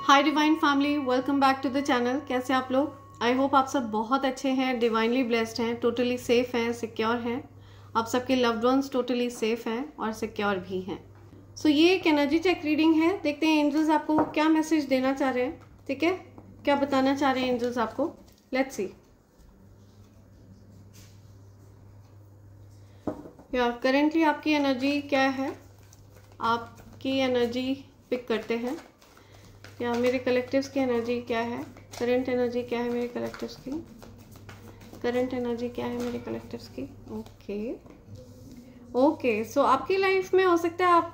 Hi divine family, welcome back to the channel. कैसे आप लोग? आई होप आप सब बहुत अच्छे हैं, डिवाइनली ब्लेस्ड हैं, टोटली सेफ हैं, सिक्योर हैं। आप सबके लव्ड वंस टोटली सेफ हैं और सिक्योर भी हैं। सो ये एक एनर्जी चेक रीडिंग है। देखते हैं एंजल्स आपको क्या मैसेज देना चाह रहे हैं। ठीक है, क्या बताना चाह रहे हैं एंजल्स आपको। Let's see. या करेंटली आपकी एनर्जी क्या है, आपकी एनर्जी पिक करते हैं। या मेरे कलेक्टिव्स की एनर्जी क्या है, करंट एनर्जी क्या है मेरे कलेक्टिव्स की, करंट एनर्जी क्या है मेरे कलेक्टिव्स की। ओके सो आपकी लाइफ में हो सकता है आप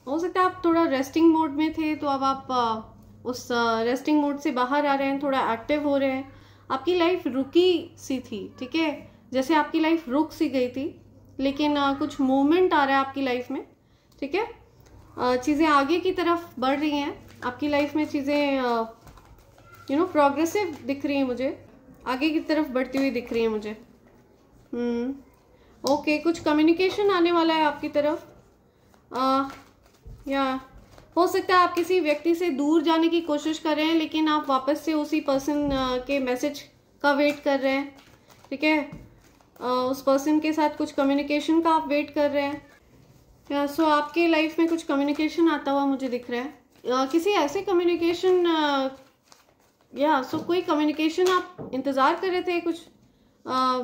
हो सकता है आप थोड़ा रेस्टिंग मोड में थे, तो अब आप उस रेस्टिंग मोड से बाहर आ रहे हैं, थोड़ा एक्टिव हो रहे हैं। आपकी लाइफ रुकी सी थी, ठीक है, जैसे आपकी लाइफ रुक सी गई थी, लेकिन कुछ मूवमेंट आ रहा है आपकी लाइफ में। ठीक है, चीज़ें आगे की तरफ बढ़ रही हैं आपकी लाइफ में। चीज़ें प्रोग्रेसिव दिख रही हैं मुझे, आगे की तरफ बढ़ती हुई दिख रही हैं मुझे। ओके, कुछ कम्युनिकेशन आने वाला है आपकी तरफ। या हो सकता है आप किसी व्यक्ति से दूर जाने की कोशिश कर रहे हैं, लेकिन आप वापस से उसी पर्सन के मैसेज का वेट कर रहे हैं। ठीक है, उस पर्सन के साथ कुछ कम्युनिकेशन का आप वेट कर रहे हैं। सो आपके लाइफ में कुछ कम्युनिकेशन आता हुआ मुझे दिख रहा है। किसी ऐसे कम्युनिकेशन कोई कम्युनिकेशन आप इंतज़ार कर रहे थे, कुछ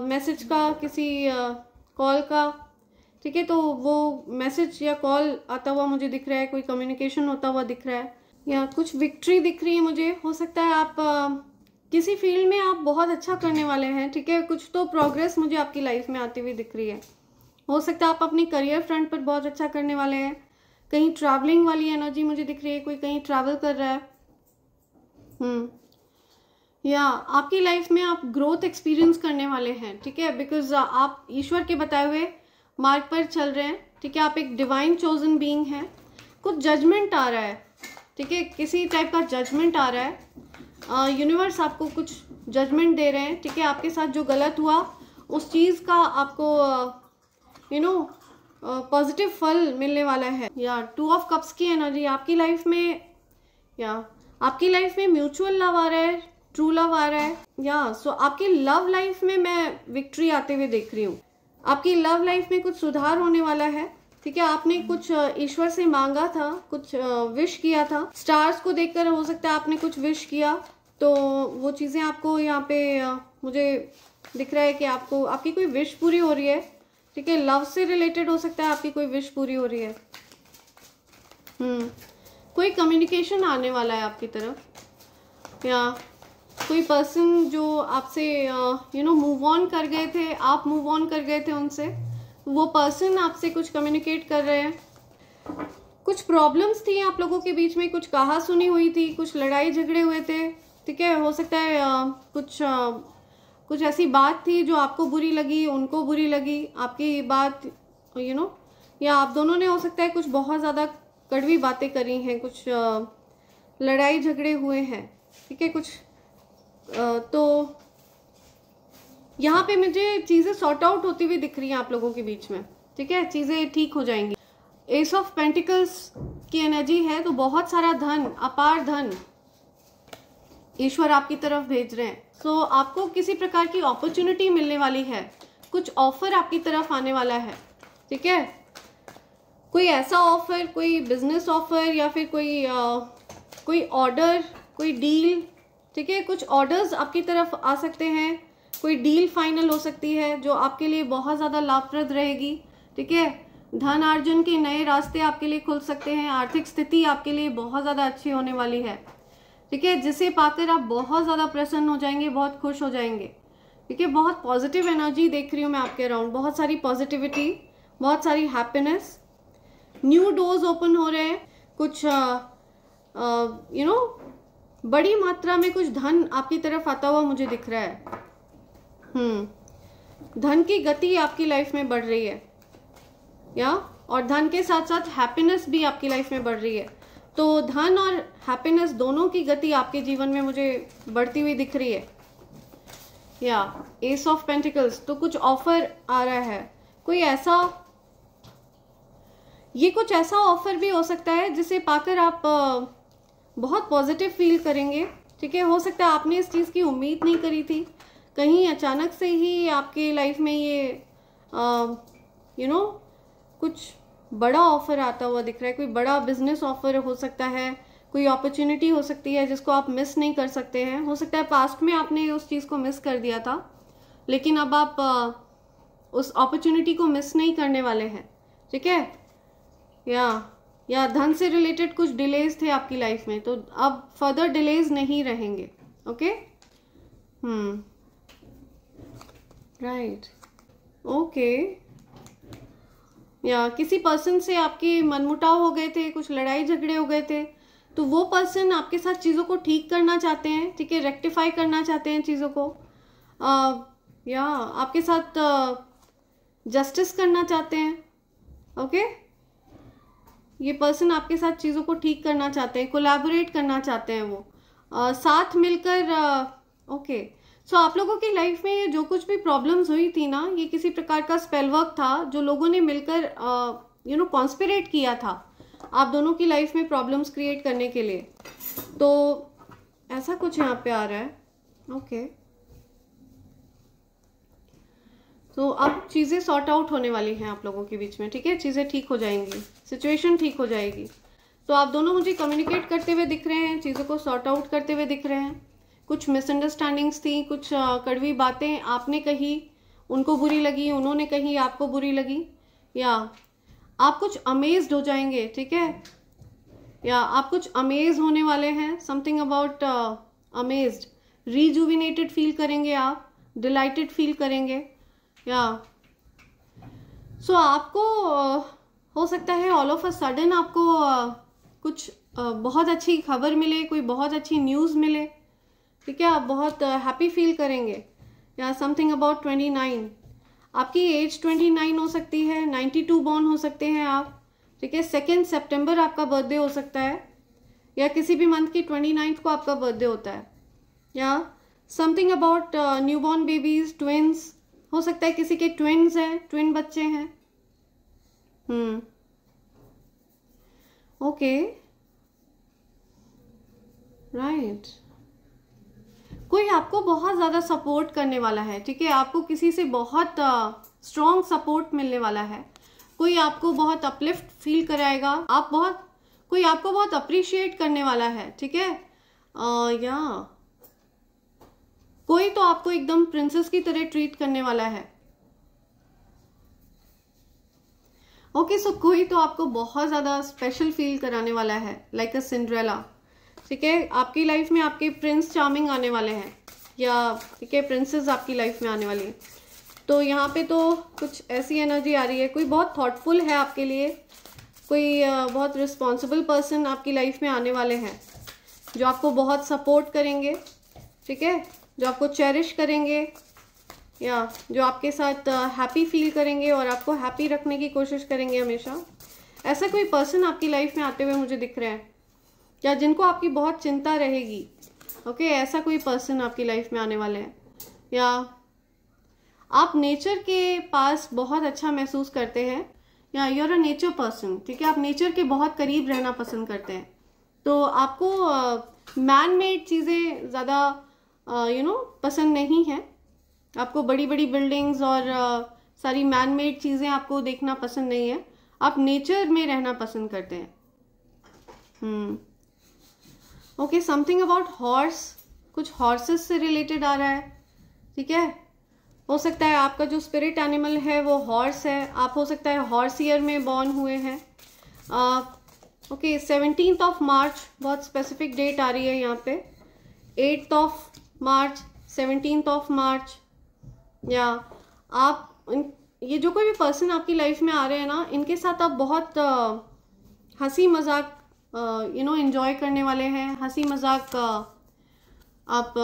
मैसेज का, किसी कॉल का। ठीक है, तो वो मैसेज या कॉल आता हुआ मुझे दिख रहा है, कोई कम्युनिकेशन होता हुआ दिख रहा है, या कुछ विक्ट्री दिख रही है मुझे। हो सकता है आप किसी फील्ड में आप बहुत अच्छा करने वाले हैं। ठीक है, कुछ तो प्रोग्रेस मुझे आपकी लाइफ में आती हुई दिख रही है। हो सकता है आप अपने करियर फ्रंट पर बहुत अच्छा करने वाले हैं। कहीं ट्रैवलिंग वाली एनर्जी मुझे दिख रही है, कोई कहीं ट्रैवल कर रहा है। या आपकी लाइफ में आप ग्रोथ एक्सपीरियंस करने वाले हैं। ठीक है, बिकॉज आप ईश्वर के बताए हुए मार्ग पर चल रहे हैं। ठीक है, आप एक डिवाइन चोजन बीइंग हैं। कुछ जजमेंट आ रहा है, ठीक है, किसी टाइप का जजमेंट आ रहा है। यूनिवर्स आपको कुछ जजमेंट दे रहे हैं। ठीक है, आपके साथ जो गलत हुआ उस चीज़ का आपको पॉजिटिव फल मिलने वाला है। या 2 ऑफ कप्स की एनर्जी आपकी लाइफ में, या आपकी लाइफ में म्यूचुअल लव आ रहा है, ट्रू लव आ रहा है। या सो आपकी लव लाइफ में मैं विक्ट्री आते हुए देख रही हूँ। आपकी लव लाइफ में कुछ सुधार होने वाला है। ठीक है, आपने कुछ ईश्वर से मांगा था, कुछ विश किया था। स्टार्स को देखकर हो सकता है आपने कुछ विश किया, तो वो चीज़ें आपको यहाँ पे मुझे दिख रहा है कि आपको आपकी कोई विश पूरी हो रही है। ठीक है, लव से रिलेटेड हो सकता है आपकी कोई विश पूरी हो रही है। कोई कम्युनिकेशन आने वाला है आपकी तरफ, या कोई पर्सन जो आपसे मूव ऑन कर गए थे, आप मूव ऑन कर गए थे उनसे, वो पर्सन आपसे कुछ कम्युनिकेट कर रहे हैं। कुछ प्रॉब्लम्स थी आप लोगों के बीच में, कुछ कहा सुनी हुई थी, कुछ लड़ाई झगड़े हुए थे। ठीक है, हो सकता है कुछ ऐसी बात थी जो आपको बुरी लगी, उनको बुरी लगी आपकी बात, या आप दोनों ने हो सकता है कुछ बहुत ज़्यादा कड़वी बातें करी हैं, कुछ लड़ाई झगड़े हुए हैं। ठीक है, कुछ तो यहाँ पे मुझे चीज़ें सॉर्ट आउट होती हुई दिख रही हैं आप लोगों के बीच में। ठीक है, चीज़ें ठीक हो जाएंगी। एस ऑफ पेंटिकल्स की एनर्जी है, तो बहुत सारा धन, अपार धन ईश्वर आपकी तरफ भेज रहे हैं। सो आपको किसी प्रकार की अपॉर्चुनिटी मिलने वाली है, कुछ ऑफर आपकी तरफ आने वाला है। ठीक है, कोई ऐसा ऑफर, कोई बिजनेस ऑफर, या फिर कोई ऑर्डर, कोई डील। ठीक है, कुछ ऑर्डर्स आपकी तरफ आ सकते हैं, कोई डील फाइनल हो सकती है जो आपके लिए बहुत ज़्यादा लाभप्रद रहेगी। ठीक है, धन अर्जन के नए रास्ते आपके लिए खुल सकते हैं। आर्थिक स्थिति आपके लिए बहुत ज़्यादा अच्छी होने वाली है। ठीक है, जिसे पाकर आप बहुत ज़्यादा प्रसन्न हो जाएंगे, बहुत खुश हो जाएंगे। ठीक है, बहुत पॉजिटिव एनर्जी देख रही हूँ मैं आपके अराउंड, बहुत सारी पॉजिटिविटी, बहुत सारी हैप्पीनेस। न्यू डोर्स ओपन हो रहे हैं, कुछ बड़ी मात्रा में कुछ धन आपकी तरफ आता हुआ मुझे दिख रहा है। धन की गति आपकी लाइफ में बढ़ रही है, और धन के साथ साथ हैप्पीनेस भी आपकी लाइफ में बढ़ रही है। तो धन और हैप्पीनेस दोनों की गति आपके जीवन में मुझे बढ़ती हुई दिख रही है। या एस ऑफ पेंटिकल्स, तो कुछ ऑफर आ रहा है, कोई ऐसा, ये कुछ ऐसा ऑफर भी हो सकता है जिसे पाकर आप बहुत पॉजिटिव फील करेंगे, ठीक है। हो सकता है आपने इस चीज़ की उम्मीद नहीं करी थी, कहीं अचानक से ही आपके लाइफ में ये कुछ बड़ा ऑफर आता हुआ दिख रहा है। कोई बड़ा बिजनेस ऑफर हो सकता है, कोई अपॉर्चुनिटी हो सकती है जिसको आप मिस नहीं कर सकते हैं। हो सकता है पास्ट में आपने उस चीज़ को मिस कर दिया था, लेकिन अब आप उस अपॉर्चुनिटी को मिस नहीं करने वाले हैं, ठीक है। या धन से रिलेटेड कुछ डिलेज थे आपकी लाइफ में, तो अब फर्दर डिलेज नहीं रहेंगे। Okay, right, okay. या किसी पर्सन से आपके मनमुटाव हो गए थे, कुछ लड़ाई झगड़े हो गए थे, तो वो पर्सन आपके साथ चीज़ों को ठीक करना चाहते हैं, ठीक है, रेक्टिफाई करना चाहते हैं चीज़ों को, या आपके साथ जस्टिस करना चाहते हैं। ओके, ये पर्सन आपके साथ चीज़ों को ठीक करना चाहते हैं, कोलैबोरेट करना चाहते हैं, वो साथ मिलकर। ओके, सो आप लोगों की लाइफ में ये जो कुछ भी प्रॉब्लम्स हुई थी ना, ये किसी प्रकार का स्पेल वर्क था जो लोगों ने मिलकर कॉन्स्पिरेट किया था आप दोनों की लाइफ में प्रॉब्लम्स क्रिएट करने के लिए। तो ऐसा कुछ यहाँ पे आ रहा है। ओके, तो अब चीज़ें सॉर्ट आउट होने वाली हैं आप लोगों के बीच में, ठीक है। चीज़ें ठीक हो जाएंगी, सिचुएशन ठीक हो जाएगी। तो आप दोनों मुझे कम्युनिकेट करते हुए दिख रहे हैं, चीज़ों को सॉर्ट आउट करते हुए दिख रहे हैं। कुछ मिसअंडरस्टैंडिंग्स थी, कुछ कड़वी बातें आपने कही, उनको बुरी लगी, उन्होंने कही, आपको बुरी लगी, या आप कुछ अमेज्ड हो जाएंगे, ठीक है, या आप कुछ अमेज होने वाले हैं। Something about amazed, rejuvenated feel करेंगे आप, डिलाइटेड फील करेंगे, या सो आपको हो सकता है ऑल ऑफ अ सडन आपको कुछ बहुत अच्छी खबर मिले, कोई बहुत अच्छी न्यूज़ मिले, ठीक है। आप बहुत हैप्पी फील करेंगे। या समथिंग अबाउट 29, आपकी एज 29 हो सकती है, 92 बॉर्न हो सकते हैं आप, ठीक है। 2 सितंबर आपका बर्थडे हो सकता है, या किसी भी मंथ की 29 को आपका बर्थडे होता है। या something about newborn babies, twins, हो सकता है किसी के ट्विंस हैं, ट्विन बच्चे हैं। Okay, right. कोई आपको बहुत ज़्यादा सपोर्ट करने वाला है, ठीक है। आपको किसी से बहुत स्ट्रॉन्ग सपोर्ट मिलने वाला है। कोई आपको बहुत अपलिफ्ट फील कराएगा, कोई आपको बहुत अप्रिशिएट करने वाला है, ठीक है। या कोई तो आपको एकदम प्रिंसेस की तरह ट्रीट करने वाला है। ओके, सो कोई तो आपको बहुत ज़्यादा स्पेशल फील कराने वाला है, लाइक अ सिंड्रेला, ठीक है। आपकी लाइफ में आपके प्रिंस चार्मिंग आने वाले हैं, या ठीक है, प्रिंसेस आपकी लाइफ में आने वाली है। तो यहाँ पे तो कुछ ऐसी एनर्जी आ रही है, कोई बहुत थॉटफुल है आपके लिए, कोई बहुत रिस्पॉन्सिबल पर्सन आपकी लाइफ में आने वाले हैं, जो आपको बहुत सपोर्ट करेंगे, ठीक है, जो आपको चेरिश करेंगे, या जो आपके साथ हैप्पी फील करेंगे और आपको हैप्पी रखने की कोशिश करेंगे हमेशा। ऐसा कोई पर्सन आपकी लाइफ में आते हुए मुझे दिख रहा है, या जिनको आपकी बहुत चिंता रहेगी। ओके, ऐसा कोई पर्सन आपकी लाइफ में आने वाले हैं। या आप नेचर के पास बहुत अच्छा महसूस करते हैं, या you are a nature person, ठीक है। आप नेचर के बहुत करीब रहना पसंद करते हैं। तो आपको मैन मेड चीज़ें ज़्यादा पसंद नहीं है। आपको बड़ी बड़ी बिल्डिंग्स और सारी मैन मेड चीज़ें आपको देखना पसंद नहीं है। आप नेचर में रहना पसंद करते हैं। ओके, समथिंग अबाउट हॉर्स, कुछ हॉर्सेस से रिलेटेड आ रहा है, ठीक है। हो सकता है आपका जो स्पिरिट एनिमल है वो हॉर्स है। आप हो सकता है हॉर्स ईयर में बॉर्न हुए हैं। ओके, 17 मार्च बहुत स्पेसिफिक डेट आ रही है यहाँ पे, 8 मार्च, 17 मार्च। या आप ये जो कोई भी पर्सन आपकी लाइफ में आ रहे हैं ना, इनके साथ आप बहुत हंसी मजाक एंजॉय करने वाले हैं। हंसी मजाक आप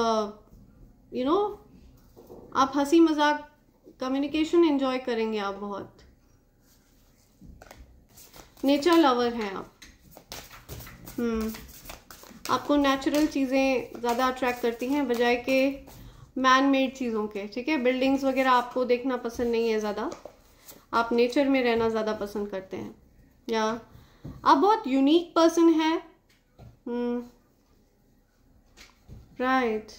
आप हंसी मजाक कम्युनिकेशन एंजॉय करेंगे आप बहुत। नेचर लवर हैं आप। आपको नेचुरल चीज़ें ज़्यादा अट्रैक्ट करती हैं बजाय के मैन मेड चीज़ों के, ठीक है। बिल्डिंग्स वगैरह आपको देखना पसंद नहीं है ज़्यादा, आप नेचर में रहना ज़्यादा पसंद करते हैं। या आप बहुत यूनिक पर्सन हैं। राइट।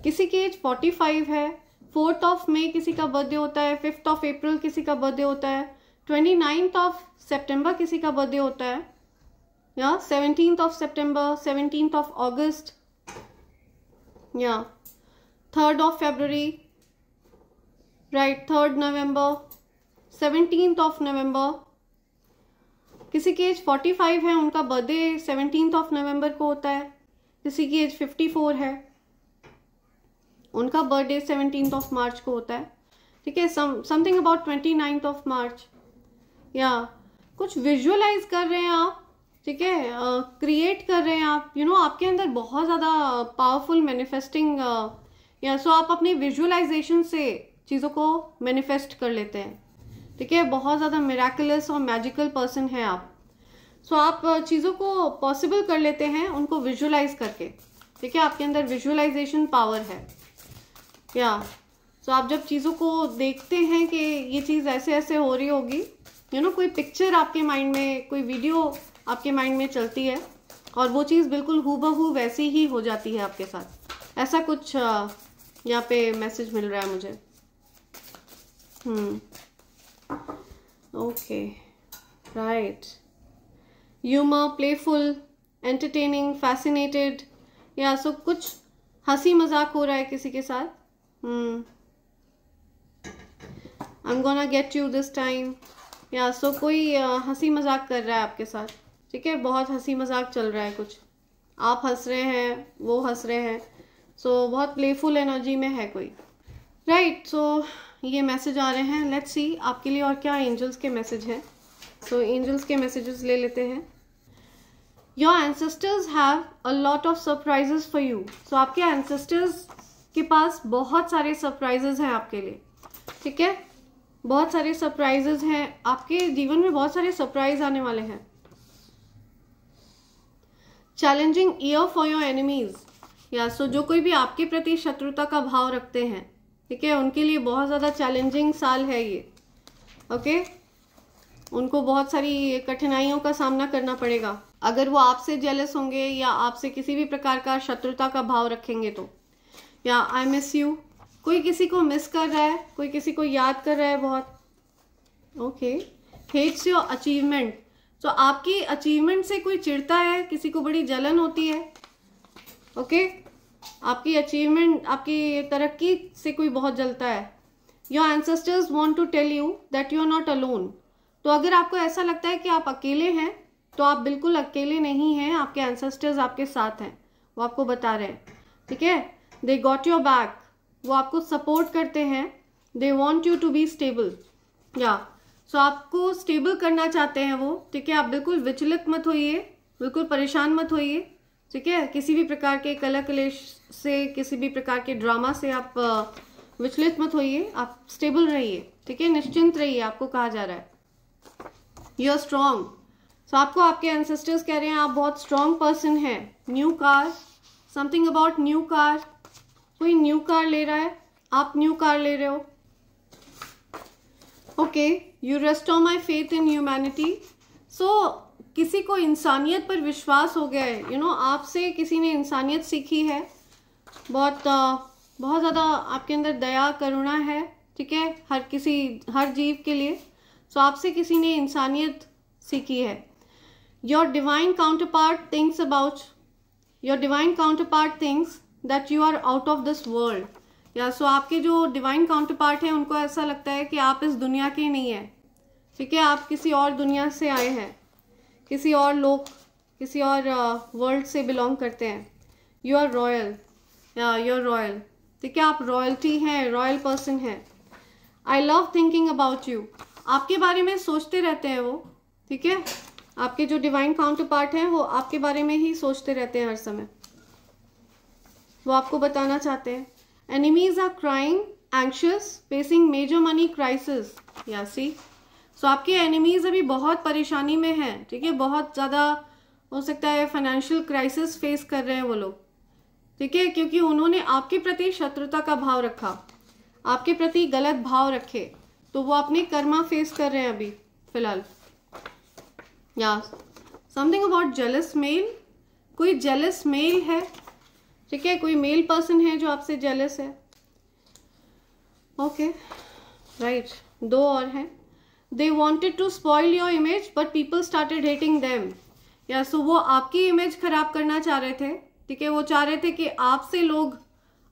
किसी की एज 45 है, 4th ऑफ मई किसी का बर्थडे होता है, 5th ऑफ अप्रैल किसी का बर्थडे होता है, 29th ऑफ सितंबर किसी का बर्थडे होता है, या 17th of September, 17th of अगस्त, या 3rd of February, right, 3rd November, 17th of November. किसी की एज 45 है, उनका बर्थडे 17th ऑफ नवंबर को होता है। किसी की एज 54 है, उनका बर्थडे 17th ऑफ मार्च को होता है। ठीक है, something about 29th of March, या कुछ विजुअलाइज कर रहे हैं आप, ठीक है, क्रिएट कर रहे हैं आप, आपके अंदर बहुत ज़्यादा पावरफुल मैनिफेस्टिंग, या सो आप अपनी विजुअलाइजेशन से चीज़ों को मैनिफेस्ट कर लेते हैं। ठीक है, बहुत ज़्यादा मिराकुलस और मैजिकल पर्सन है आप। सो आप चीज़ों को पॉसिबल कर लेते हैं उनको विजुअलाइज करके। ठीक है, आपके अंदर विजुअलाइजेशन पावर है, या सो आप जब चीज़ों को देखते हैं कि ये चीज़ ऐसे ऐसे हो रही होगी, कोई पिक्चर आपके माइंड में, कोई वीडियो आपके माइंड में चलती है और वो चीज़ बिल्कुल हूबहू वैसी ही हो जाती है आपके साथ। ऐसा कुछ यहाँ पे मैसेज मिल रहा है मुझे। Okay, right. Humour, playful, entertaining, fascinated, या सो कुछ हंसी मजाक हो रहा है किसी के साथ। I'm gonna get you this time, या सो कोई हंसी मजाक कर रहा है आपके साथ। ठीक है, बहुत हंसी मजाक चल रहा है, कुछ आप हंस रहे हैं, वो हंस रहे हैं, सो बहुत प्लेफुल एनर्जी में है कोई। राइट, सो ये मैसेज आ रहे हैं। लेट्स सी आपके लिए और क्या एंजल्स के मैसेज हैं। सो एंजल्स के मैसेजेस ले लेते हैं। Your ancestors have a lot of surprises for you. So आपके एंसेस्टर्स के पास बहुत सारे सरप्राइजेस हैं आपके लिए। ठीक है, बहुत सारे सरप्राइजेस हैं आपके जीवन में, बहुत सारे सरप्राइज आने वाले हैं। Challenging year for your enemies, या सो जो कोई भी आपके प्रति शत्रुता का भाव रखते हैं, ठीक है, उनके लिए बहुत ज़्यादा चैलेंजिंग साल है ये। ओके, उनको बहुत सारी कठिनाइयों का सामना करना पड़ेगा अगर वो आपसे जेलस होंगे या आपसे किसी भी प्रकार का शत्रुता का भाव रखेंगे तो। या आई मिस यू, कोई किसी को मिस कर रहा है, कोई किसी को याद कर रहा है बहुत। ओके, हेट्स योर अचीवमेंट, तो आपकी अचीवमेंट से कोई चिढ़ता है, किसी को बड़ी जलन होती है। ओके, आपकी अचीवमेंट, आपकी तरक्की से कोई बहुत जलता है। Your ancestors want to tell you that you are not alone. तो अगर आपको ऐसा लगता है कि आप अकेले हैं, तो आप बिल्कुल अकेले नहीं हैं, आपके एंसेस्टर्स आपके साथ हैं, वो आपको बता रहे हैं। ठीक है, दे गॉट योर बैक, वो आपको सपोर्ट करते हैं। They want you to be stable, या सो आपको स्टेबल करना चाहते हैं वो। ठीक है, आप बिल्कुल विचलित मत होइए, बिल्कुल परेशान मत होइए। ठीक है, किसी भी प्रकार के कलह कलेश से, किसी भी प्रकार के ड्रामा से आप विचलित मत होइए, आप स्टेबल रहिए। ठीक है, निश्चिंत रहिए, आपको कहा जा रहा है। यू आर स्ट्रॉन्ग, सो आपको आपके एंसेस्टर्स कह रहे हैं आप बहुत स्ट्रॉन्ग पर्सन हैं। New car, something about new car, कोई न्यू कार ले रहा है, आप न्यू कार ले रहे हो। Okay, you restore my faith in humanity, so किसी को इंसानियत पर विश्वास हो गया है। आपसे किसी ने इंसानियत सीखी है, बहुत ज़्यादा आपके अंदर दया करुणा है। ठीक है, हर जीव के लिए। सो आपसे किसी ने इंसानियत सीखी है। Your divine counterpart thinks that you are out of this world, या सो आपके जो डिवाइन काउंटर पार्ट है उनको ऐसा लगता है कि आप इस दुनिया के नहीं है। ठीक है, आप किसी और दुनिया से आए हैं, किसी और वर्ल्ड से बिलोंग करते हैं। यू आर रॉयल, या यू आर रॉयल। ठीक है, आप रॉयल्टी हैं, रॉयल पर्सन हैं। I love thinking about you, आपके बारे में सोचते रहते हैं वो। ठीक है, आपके जो डिवाइन काउंटर पार्ट हैं वो आपके बारे में ही सोचते रहते हैं हर समय, वो आपको बताना चाहते हैं। Enemies are crying, anxious, facing major money crisis, या सी, सो आपके एनिमीज अभी बहुत परेशानी में हैं। ठीक है, बहुत ज़्यादा हो सकता है फाइनेंशियल क्राइसिस फेस कर रहे हैं वो लोग। ठीक है, क्योंकि उन्होंने आपके प्रति शत्रुता का भाव रखा, आपके प्रति गलत भाव रखे, तो वो अपने कर्मा फेस कर रहे हैं अभी फिलहाल। या समथिंग अबाउट जेलस मेल, कोई जेलस मेल है ठीक है, कोई मेल पर्सन है जो आपसे जेलस है। ओके राइट, 2 और हैं। They wanted to spoil your image but people started hating them. या सो वो आपकी इमेज खराब करना चाह रहे थे, ठीक है, वो चाह रहे थे कि आपसे लोग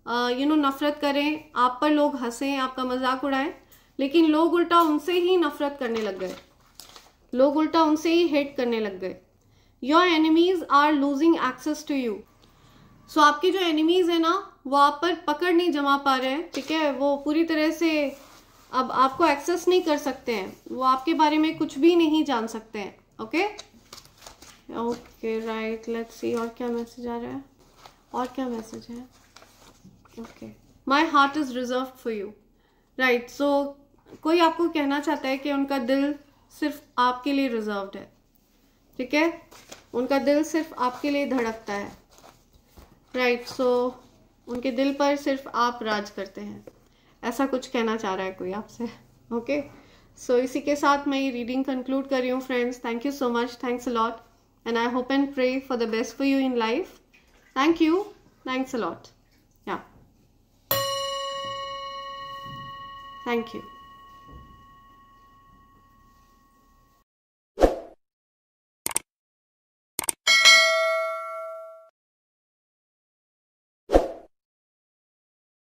नफरत करें, आप पर लोग हंसें, आपका मजाक उड़ाएं, लेकिन लोग उल्टा उनसे ही नफरत करने लग गए, लोग उल्टा उनसे ही हेट करने लग गए। Your enemies are losing access to you. So आपके जो एनिमीज है ना, वो आप पर पकड़ नहीं जमा पा रहे हैं, ठीक है, वो पूरी तरह से अब आपको एक्सेस नहीं कर सकते हैं, वो आपके बारे में कुछ भी नहीं जान सकते हैं। Okay okay right, let's see और क्या मैसेज आ रहा है, और क्या मैसेज है। Okay, my heart is reserve for you. Right, so कोई आपको कहना चाहता है कि उनका दिल सिर्फ आपके लिए रिजर्व्ड है, ठीक है, उनका दिल सिर्फ आपके लिए धड़कता है। राइट, सो उनके दिल पर सिर्फ आप राज करते हैं, ऐसा कुछ कहना चाह रहा है कोई आपसे। ओके, सो इसी के साथ मैं ये रीडिंग कंक्लूड कर रही हूँ friends. Thank you so much, thanks a lot, and I hope and pray for the best for you in life. Thank you, thanks a lot, या थैंक यू।